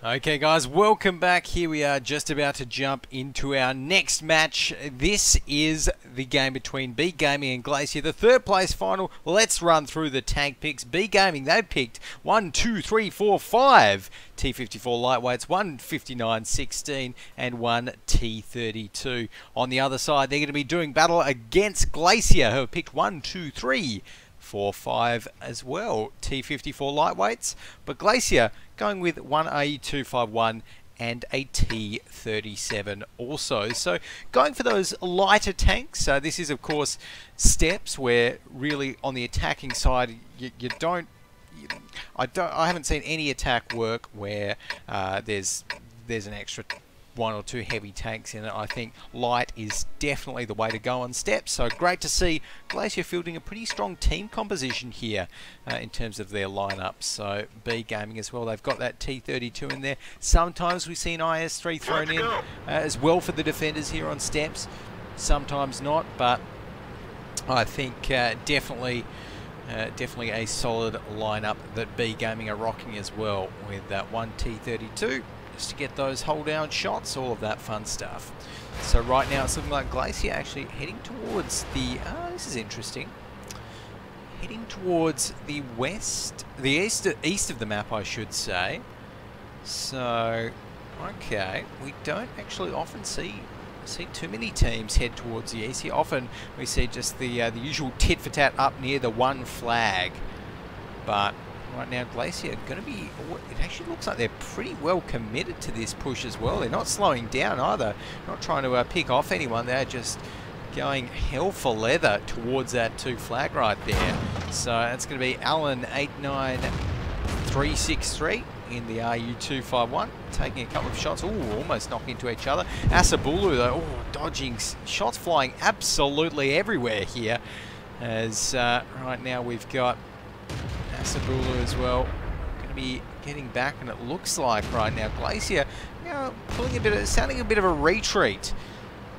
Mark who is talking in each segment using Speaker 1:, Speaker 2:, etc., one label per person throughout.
Speaker 1: Okay guys, welcome back. Here we are just about to jump into our next match. This is the game between B Gaming and Glacier, the third place final. Let's run through the tank picks. B Gaming, they've picked 1, 2, 3, 4, 5 T54 lightweights, 1 59-16 and 1 T32. On the other side, they're going to be doing battle against Glacier, who have picked 1, 2, 3, 4, 5 as well, T54 lightweights, but Glacier going with 1A251 and a T37 also. So going for those lighter tanks. So this is of course steps where really on the attacking side I haven't seen any attack work where there's an extra 1 or 2 heavy tanks in it. I think light is definitely the way to go on steps. So great to see Glacier fielding a pretty strong team composition here in terms of their lineup. So B Gaming as well, they've got that T32 in there. Sometimes we see an IS3 thrown in as well for the defenders here on steps. Sometimes not, but I think definitely a solid lineup that B Gaming are rocking as well with that 1 T32. Just to get those hold down shots, all of that fun stuff. So right now it's looking like Glacier actually heading towards the, this is interesting, heading towards the west, the east of the map I should say. So, okay, we don't actually often see too many teams head towards the east. Here often we see just the usual tit for tat up near the one flag, but right now Glacier are going to be, it actually looks like they're pretty well committed to this push as well. They're not slowing down either, not trying to pick off anyone. They're just going hell for leather towards that 2 flag right there. So that's going to be Alan 89363 in the RU251, taking a couple of shots. Ooh, almost knocked into each other. Asabulu though, dodging shots flying absolutely everywhere here, as right now we've got Asabulu as well, going to be getting back, and it looks like right now Glacier, pulling sounding a bit of a retreat.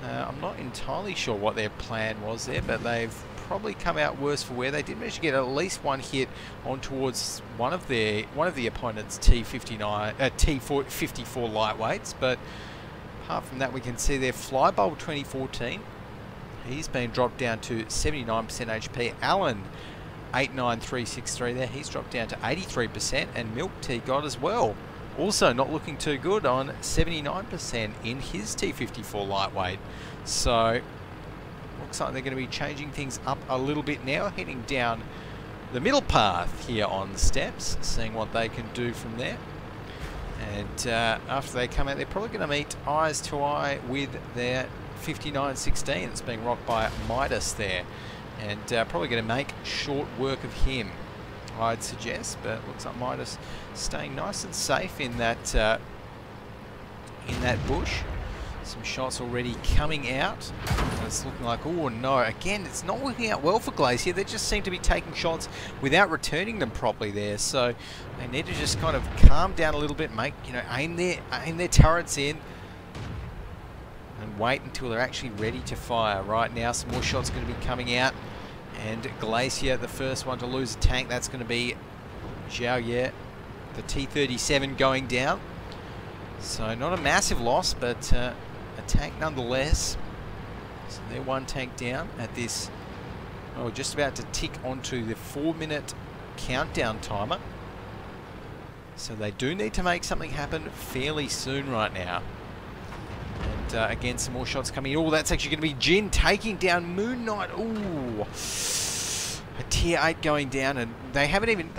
Speaker 1: I'm not entirely sure what their plan was there, but they've probably come out worse for wear. They did manage to get at least one hit on towards one of the opponent's T54 lightweights, but apart from that, we can see their Flybulb 2014. He's been dropped down to 79% HP. Alan 89363 there, he's dropped down to 83%, and Milk Tea God as well, also not looking too good on 79% in his T54 lightweight. So looks like they're going to be changing things up a little bit now, heading down the middle path here on the steps, seeing what they can do from there. And after they come out, they're probably going to meet eyes to eye with their 59-16 that's being rocked by Midas there. And probably going to make short work of him, I'd suggest. But looks like Midas staying nice and safe in that bush. Some shots already coming out. It's looking like, oh no, again, it's not working out well for Glacier. They just seem to be taking shots without returning them properly there. So they need to just kind of calm down a little bit, aim their turrets in, and wait until they're actually ready to fire. Right now, some more shots going to be coming out, and Glacier, the first one to lose a tank, that's going to be Zhao Ye, the T37 going down. So not a massive loss, but a tank nonetheless. So they're one tank down at this, just about to tick onto the 4-minute countdown timer. So they do need to make something happen fairly soon right now. And again, some more shots coming in. Oh, that's actually going to be Jin taking down Moon Knight. Ooh, a tier 8 going down, and they're not even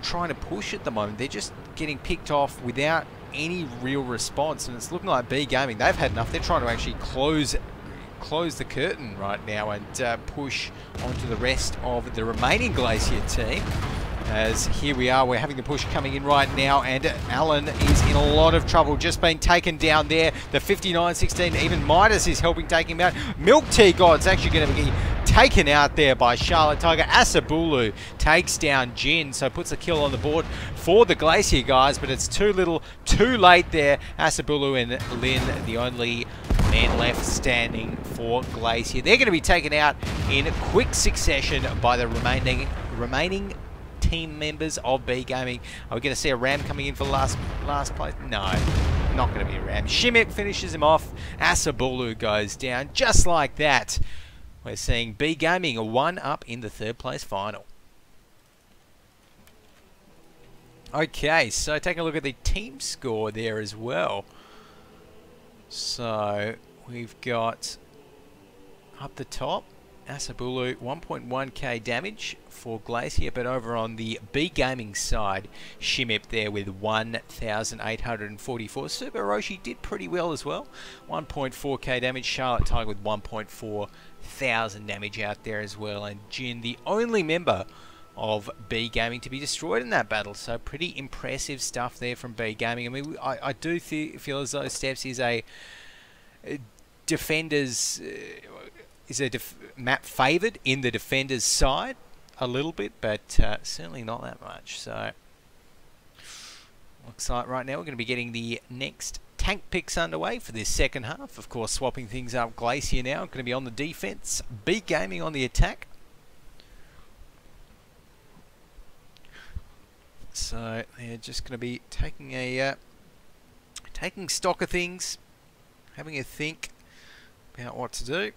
Speaker 1: trying to push at the moment. They're just getting picked off without any real response, and it's looking like B Gaming, they've had enough. They're trying to actually close the curtain right now and push onto the rest of the remaining Glacier team. As here we are, we're having the push coming in right now, and Alan is in a lot of trouble, just being taken down there. The 59-16, even Midas is helping take him out. Milk Tea God's actually going to be taken out there by Charlotte Tiger. Asabulu takes down Jin, so puts a kill on the board for the Glacier guys, but it's too little, too late there. Asabulu and Lin, the only man left standing for Glacier. They're going to be taken out in quick succession by the remaining team members of B Gaming. Are we going to see a Ram coming in for last place? No, not going to be a Ram. Shimmick finishes him off. Asabulu goes down just like that. We're seeing B Gaming a 1 up in the 3rd place final. Okay, so taking a look at the team score there as well. So we've got up the top, Asabulu 1.1k damage for Glacier, but over on the B Gaming side, Shimip there with 1,844. Super Roshi did pretty well as well, 1.4k damage. Charlotte Tiger with 1.4 thousand damage out there as well, and Jin, the only member of B Gaming to be destroyed in that battle. So pretty impressive stuff there from B Gaming. I mean, I do feel as though Steps is a defenders map favoured in the defenders side a little bit, but certainly not that much. So looks like right now we're going to be getting the next tank picks underway for this second half. Of course, swapping things up, Glacier now going to be on the defence, B Gaming on the attack. So they're just going to be taking a taking stock of things, having a think about what to do.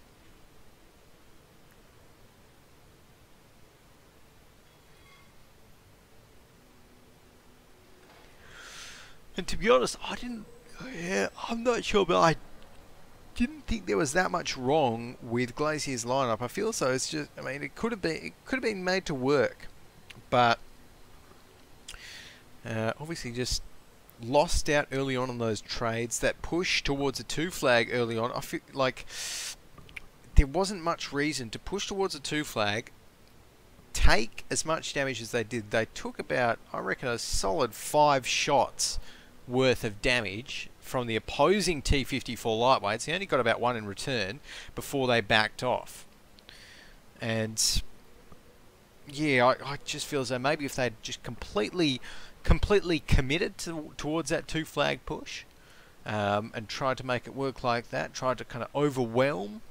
Speaker 1: And to be honest, I'm not sure, but I didn't think there was that much wrong with Glacier's lineup. I feel so. It's just, I mean, it could have been made to work, but obviously just lost out early on those trades. That push towards a 2 flag early on, I feel like there wasn't much reason to push towards a 2 flag, take as much damage as they did. They took about, I reckon, a solid 5 shots worth of damage from the opposing T-54 lightweights. They only got about 1 in return before they backed off. And yeah, I just feel as though maybe if they'd just completely committed towards that 2 flag push, and tried to make it work like that, tried to kind of overwhelm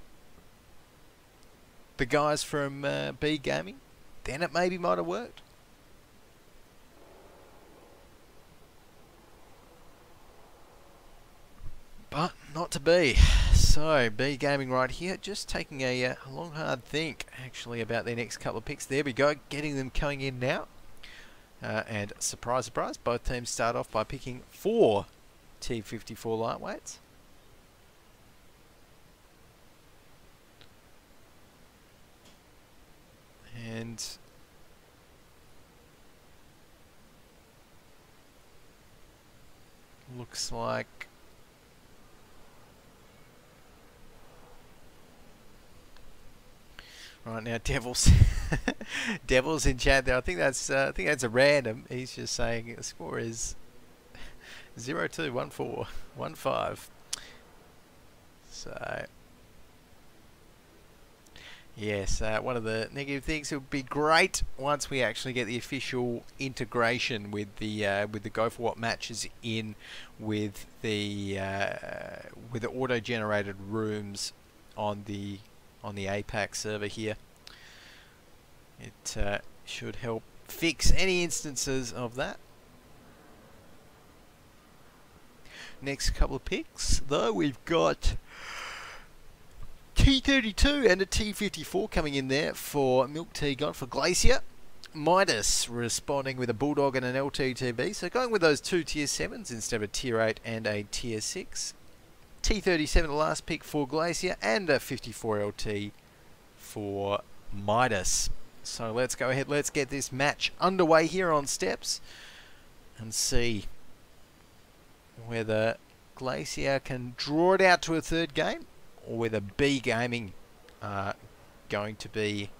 Speaker 1: the guys from B Gaming, then it maybe might have worked. But not to be. So B Gaming right here, just taking a long hard think actually about their next couple of picks. There we go, getting them coming in now. And surprise, surprise, both teams start off by picking 4 T-54 lightweights. And looks like right now, Devils in chat there. I think that's a random. He's just saying the score is 021415. So yes, one of the negative things, it would be great once we actually get the official integration with the Go4WoT matches in with the auto-generated rooms on the APAC server here. It should help fix any instances of that. Next couple of picks, though, we've got T32 and a T54 coming in there for Milk Tea Gone for Glacier. Midas responding with a Bulldog and an LTTB, so going with those 2 tier 7s instead of a tier 8 and a tier 6. T37 the last pick for Glacier, and a 54 LT for Midas. So let's go ahead, let's get this match underway here on Steps and see whether Glacier can draw it out to a 3rd game, or whether B Gaming are going to be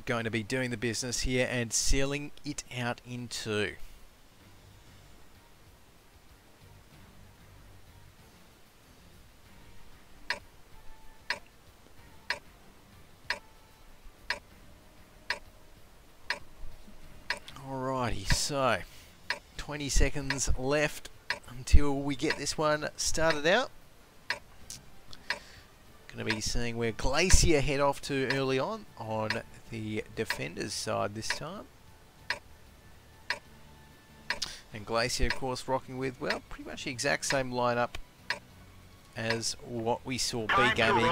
Speaker 1: doing the business here and sealing it out in 2. Alrighty, so 20 seconds left until we get this one started out. Going Going to be seeing where Glacier head off to early on the defenders' side this time. And Glacier, of course, rocking with, well, pretty much the exact same lineup as what we saw B Gaming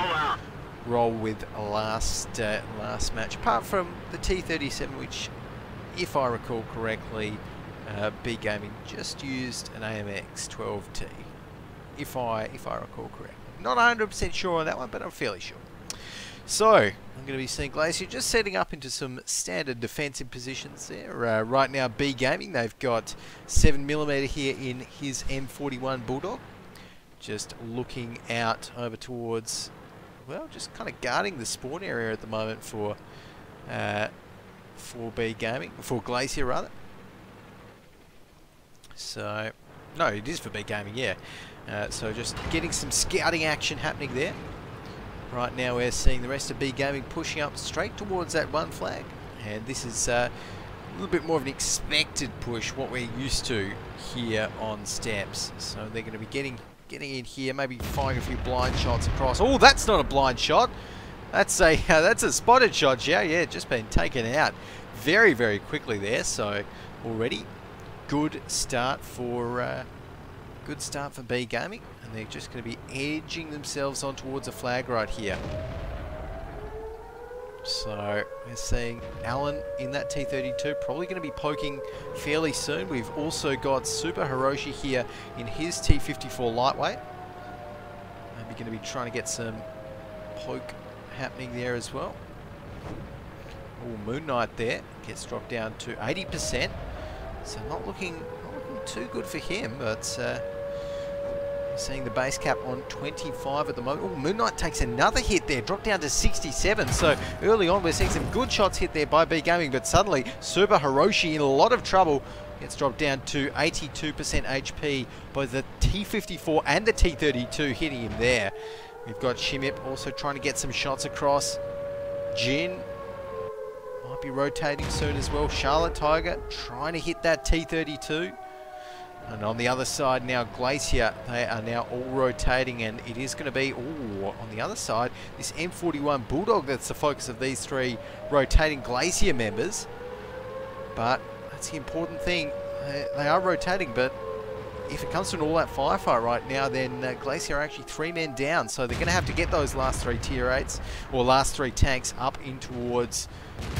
Speaker 1: roll with last match, apart from the T37, which, if I recall correctly, B Gaming just used an AMX 12T, if I recall correctly. Not 100% sure on that one, but I'm fairly sure. So I'm going to be seeing Glacier just setting up into some standard defensive positions there. Right now, B Gaming, they've got 7mm here in his M41 Bulldog, just looking out over towards, well, just kind of guarding the spawn area at the moment for B Gaming, for Glacier rather. So, no, it is for B Gaming, yeah. So just getting some scouting action happening there. Right now we're seeing the rest of B Gaming pushing up straight towards that one flag, and this is a little bit more of an expected push, what we're used to here on Steps. So they're going to be getting in here, maybe firing a few blind shots across. Oh, that's not a blind shot. That's a spotted shot, yeah, just been taken out very, very quickly there. So already good start for B Gaming, and they're just going to be edging themselves on towards a flag right here. So we're seeing Alan in that T32, probably going to be poking fairly soon. We've also got Super Hiroshi here in his T54 lightweight. Maybe going to be trying to get some poke happening there as well. Oh, Moon Knight there gets dropped down to 80%. So not looking too good for him, but seeing the base cap on 25 at the moment. Oh, Moon Knight takes another hit there, dropped down to 67. So early on we're seeing some good shots hit there by B Gaming, but suddenly Super Hiroshi in a lot of trouble. Gets dropped down to 82% HP by the T54 and the T32 hitting him there. We've got Shimip also trying to get some shots across. Jin might be rotating soon as well. Charlotte Tiger trying to hit that T32. And on the other side now, Glacier, they are now all rotating, and it is going to be, on the other side, this M41 Bulldog that's the focus of these three rotating Glacier members. But that's the important thing. They are rotating, but if it comes to an all-out firefight right now, then Glacier are actually 3 men down. So they're going to have to get those last 3 tier 8s, or last 3 tanks up in towards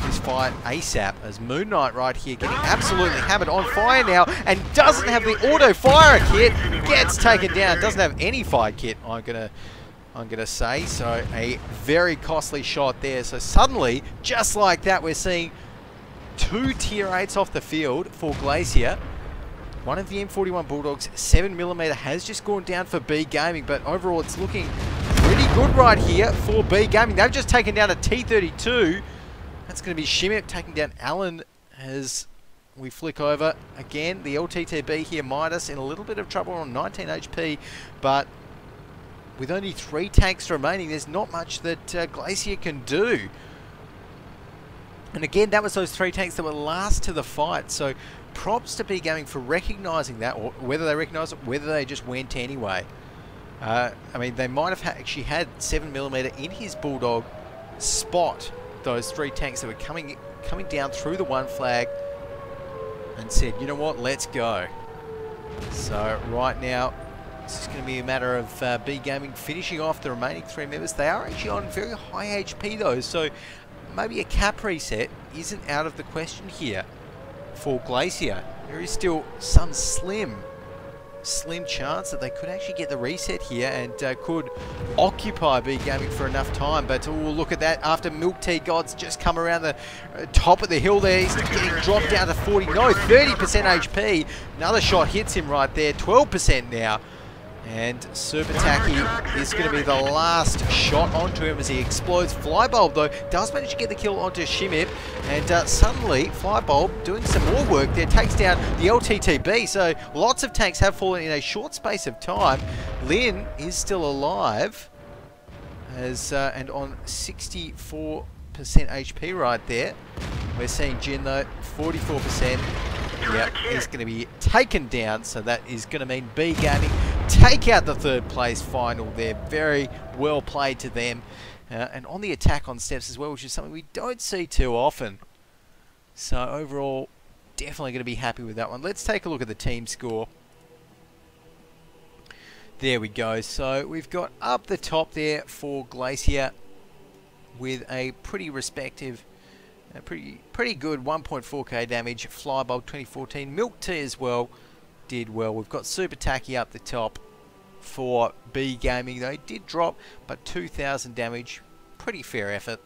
Speaker 1: this fight ASAP, as Moon Knight right here getting absolutely hammered, on fire now, and doesn't have the auto fire kit, gets taken down, doesn't have any fire kit, I'm gonna say. So a very costly shot there. So suddenly, just like that, we're seeing 2 tier 8s off the field for Glacier. One of the M41 Bulldogs, 7mm, has just gone down for B Gaming, but overall it's looking pretty good right here for B Gaming. They've just taken down a T32. That's going to be Shimip taking down Alan as we flick over. Again, the LTTB here, Midas, in a little bit of trouble on 19 HP, but with only 3 tanks remaining, there's not much that Glacier can do. And again, that was those 3 tanks that were last to the fight, so props to B Gaming for recognising that, or whether they recognise it, whether they just went anyway. I mean, they might have actually had 7mm in his Bulldog spot those 3 tanks that were coming down through the one flag, and said, you know what, let's go. So right now, it's just going to be a matter of B Gaming finishing off the remaining 3 members. They are actually on very high HP though, so maybe a cap reset isn't out of the question here for Glacier. There is still some slim chance that they could actually get the reset here and could occupy B Gaming for enough time. But look at that, after Milk Tea God's just come around the top of the hill there, he's getting dropped down to 40, no, 30% HP. Another shot hits him right there, 12% now. And Super Tacky is going to be the last shot onto him as he explodes. Flybulb, though, does manage to get the kill onto Shimip. And suddenly, Flybulb doing some more work there, takes down the LTTB. So lots of tanks have fallen in a short space of time. Lin is still alive, as and on 64% HP right there. We're seeing Jin, though, 44%. Yeah, he's going to be taken down, so that is going to mean B Gaming take out the third place final there. Very well played to them. And on the attack on steps as well, which is something we don't see too often. So overall, definitely going to be happy with that one. Let's take a look at the team score. There we go. So we've got up the top there for Glacier with a pretty respective, pretty good 1.4k damage. Flybulb 2014, Milk Tea as well did well. We've got Super Tacky up the top for B Gaming. They did drop, but 2,000 damage, pretty fair effort.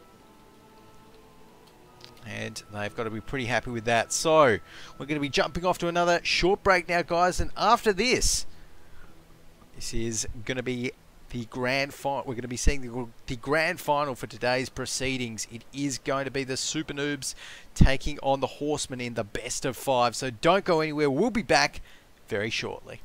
Speaker 1: And they've got to be pretty happy with that. So we're going to be jumping off to another short break now, guys. And after this is going to be the grand final. We're going to be seeing the grand final for today's proceedings. It is going to be the Super Noobs taking on the Horsemen in the best of 5. So don't go anywhere. We'll be back very shortly.